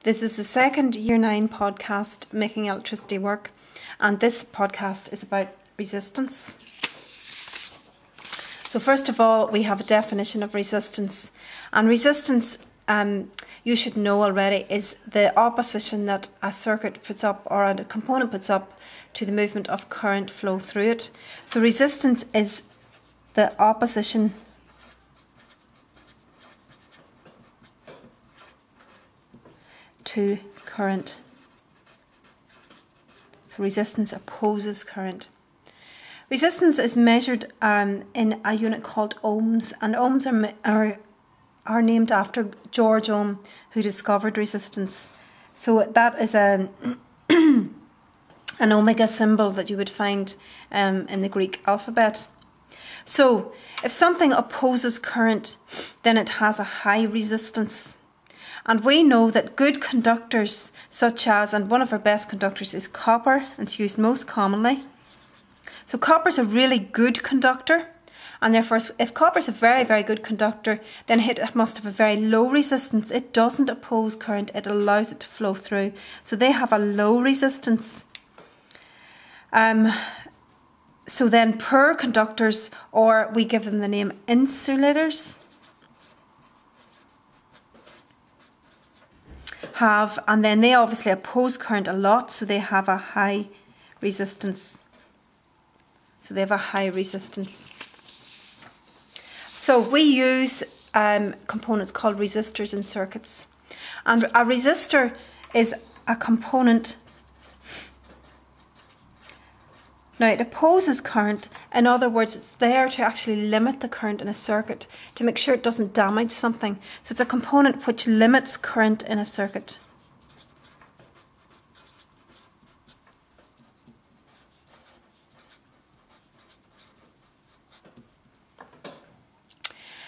This is the second Year 9 podcast, Making Electricity Work, and this podcast is about resistance. So first of all, we have a definition of resistance. And resistance, you should know already, is the opposition that a circuit puts up or a component puts up to the movement of current flow through it. So resistance is the opposition to current. So resistance opposes current. Resistance is measured in a unit called ohms, and ohms are named after George Ohm, who discovered resistance. So that is an omega symbol that you would find in the Greek alphabet. So if something opposes current, then it has a high resistance. And we know that good conductors, such as, and one of our best conductors is copper, and it's used most commonly. So copper is a really good conductor, and therefore if copper is a very, very good conductor, then it must have a very low resistance. It doesn't oppose current, it allows it to flow through. So they have a low resistance. So then poor conductors, or we give them the name insulators, and then they obviously oppose current a lot, so they have a high resistance. So they have a high resistance. So we use components called resistors in circuits. And a resistor is a component. Now it opposes current. In other words, it's there to actually limit the current in a circuit, to make sure it doesn't damage something. So it's a component which limits current in a circuit.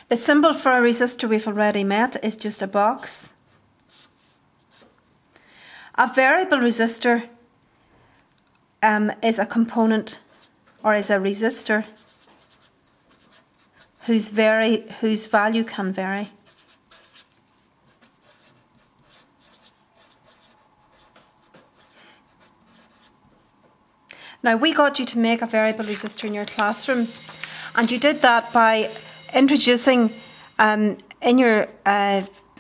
The symbol for a resistor we've already met is just a box. A variable resistor is a component, or is a resistor, whose value can vary. Now we got you to make a variable resistor in your classroom, and you did that by introducing in your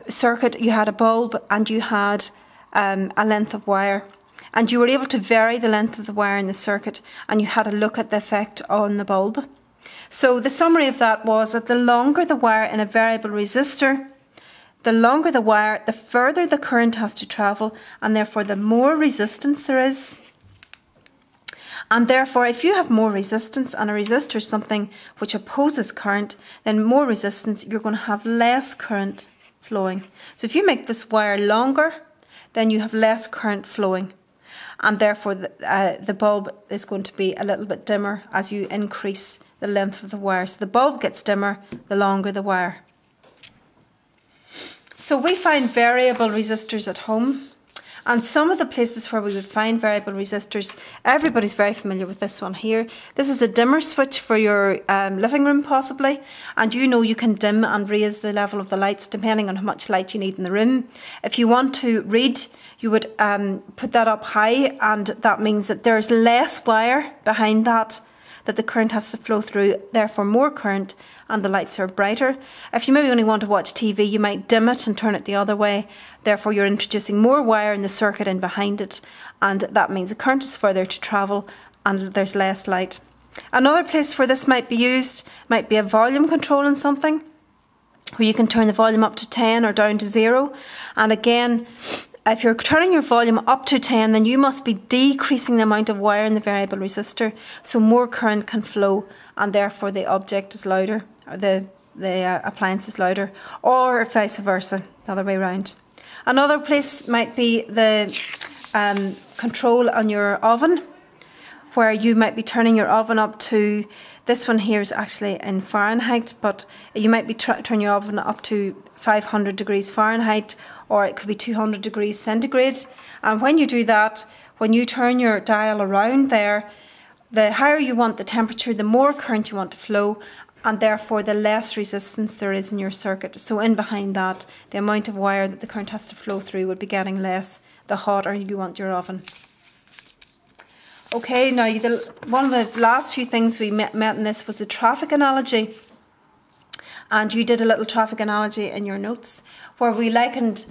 circuit you had a bulb and you had a length of wire, and you were able to vary the length of the wire in the circuit, and you had a look at the effect on the bulb. So the summary of that was that the longer the wire in a variable resistor, the longer the wire, the further the current has to travel, and therefore the more resistance there is. And therefore, if you have more resistance, and a resistor is something which opposes current, then more resistance, you're going to have less current flowing. So if you make this wire longer, then you have less current flowing. And therefore, the bulb is going to be a little bit dimmer as you increase the length of the wire. So the bulb gets dimmer the longer the wire. So we find variable resistors at home. And some of the places where we would find variable resistors, everybody's very familiar with this one here. This is a dimmer switch for your living room possibly, and you know you can dim and raise the level of the lights depending on how much light you need in the room. If you want to read, you would put that up high, and that means that there's less wire behind that the current has to flow through, therefore more current, and the lights are brighter. If you maybe only want to watch TV, you might dim it and turn it the other way. Therefore, you're introducing more wire in the circuit and behind it, and that means the current is further to travel and there's less light. Another place where this might be used might be a volume control in something, where you can turn the volume up to 10 or down to 0. And again, if you're turning your volume up to 10, then you must be decreasing the amount of wire in the variable resistor, so more current can flow, and therefore the object is louder, or the appliance is louder, or vice versa, the other way around. Another place might be the control on your oven, where you might be turning your oven up to, this one here is actually in Fahrenheit, but you might be turning your oven up to 500 degrees Fahrenheit, or it could be 200 degrees centigrade. And when you do that, when you turn your dial around there, the higher you want the temperature, the more current you want to flow, and therefore the less resistance there is in your circuit. So in behind that, the amount of wire that the current has to flow through would be getting less the hotter you want your oven. Okay, now one of the last few things we met in this was the traffic analogy. And you did a little traffic analogy in your notes where we likened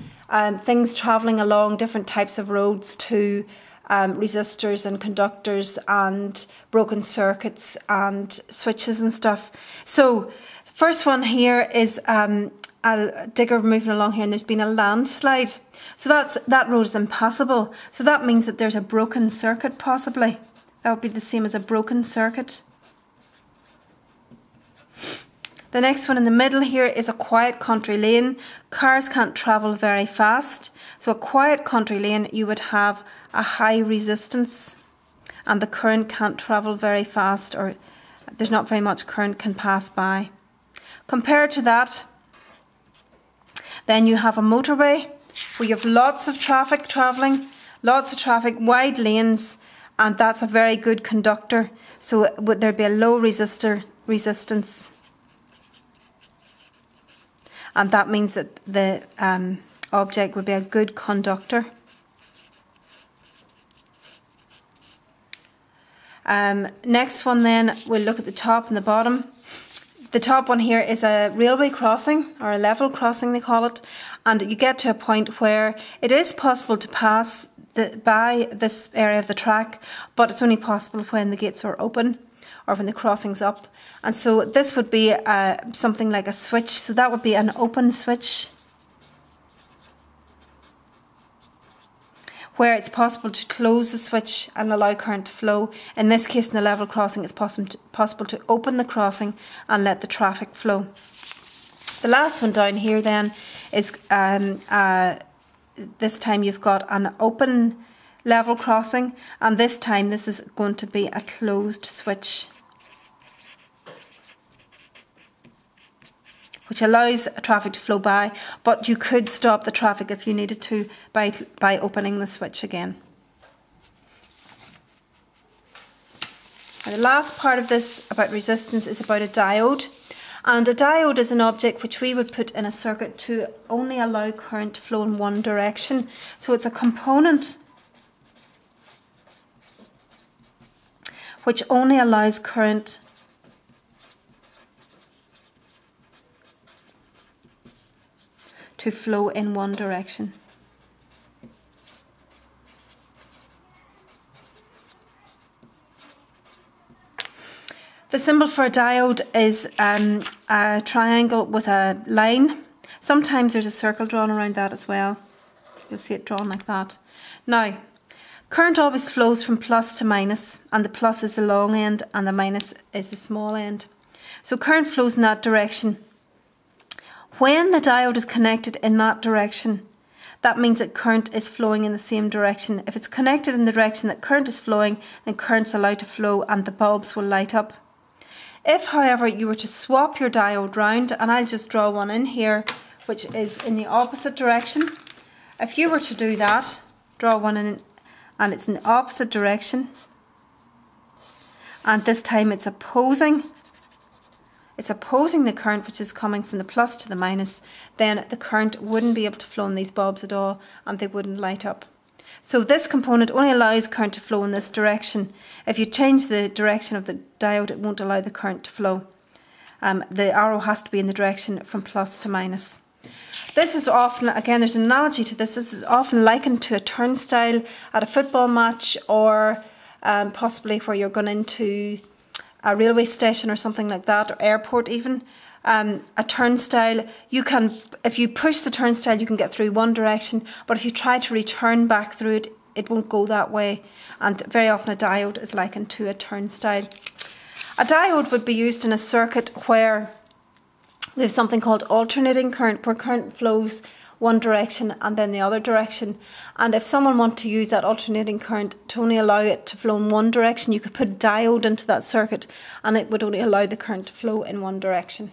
things travelling along different types of roads to resistors and conductors and broken circuits and switches and stuff. So the first one here is a digger moving along here, and there's been a landslide. So that road is impassable. So that means that there's a broken circuit possibly. That would be the same as a broken circuit. The next one in the middle here is a quiet country lane. Cars can't travel very fast. So a quiet country lane, you would have a high resistance and the current can't travel very fast, or there's not very much current can pass by. Compared to that, then you have a motorway where you have lots of traffic travelling, lots of traffic, wide lanes, and that's a very good conductor. So there'd be a low resistance. And that means that the object would be a good conductor. Next one then, we'll look at the top and the bottom. The top one here is a railway crossing, or a level crossing they call it, and you get to a point where it is possible to pass by this area of the track, but it's only possible when the gates are open or when the crossing's up. And so this would be something like a switch, so that would be an open switch, where it's possible to close the switch and allow current to flow. In this case, in the level crossing, it's possible to open the crossing and let the traffic flow. The last one down here then is, this time you've got an open level crossing, and this time this is going to be a closed switch, which allows traffic to flow by, but you could stop the traffic if you needed to by opening the switch again. And the last part of this about resistance is about a diode. And a diode is an object which we would put in a circuit to only allow current to flow in one direction. So it's a component which only allows current to flow in one direction. The symbol for a diode is a triangle with a line. Sometimes there's a circle drawn around that as well. You'll see it drawn like that. Now, current always flows from plus to minus, and the plus is the long end and the minus is the small end. So current flows in that direction. When the diode is connected in that direction, that means that current is flowing in the same direction. If it's connected in the direction that current is flowing, then current's allowed to flow and the bulbs will light up. If, however, you were to swap your diode round, and I'll just draw one in here, which is in the opposite direction. If you were to do that, draw one in, and it's in the opposite direction, and this time it's opposing the current, which is coming from the plus to the minus, then the current wouldn't be able to flow in these bulbs at all, and they wouldn't light up. So this component only allows current to flow in this direction. If you change the direction of the diode, it won't allow the current to flow. The arrow has to be in the direction from plus to minus. This is often, again, there's an analogy to this. This is often likened to a turnstile at a football match, or possibly where you're going into a railway station or something like that, or airport even. A turnstile, if you push the turnstile, you can get through one direction, but if you try to return back through it, it won't go that way. And very often a diode is likened to a turnstile. A diode would be used in a circuit where there's something called alternating current, where current flows one direction and then the other direction. And if someone wanted to use that alternating current to only allow it to flow in one direction, you could put a diode into that circuit and it would only allow the current to flow in one direction.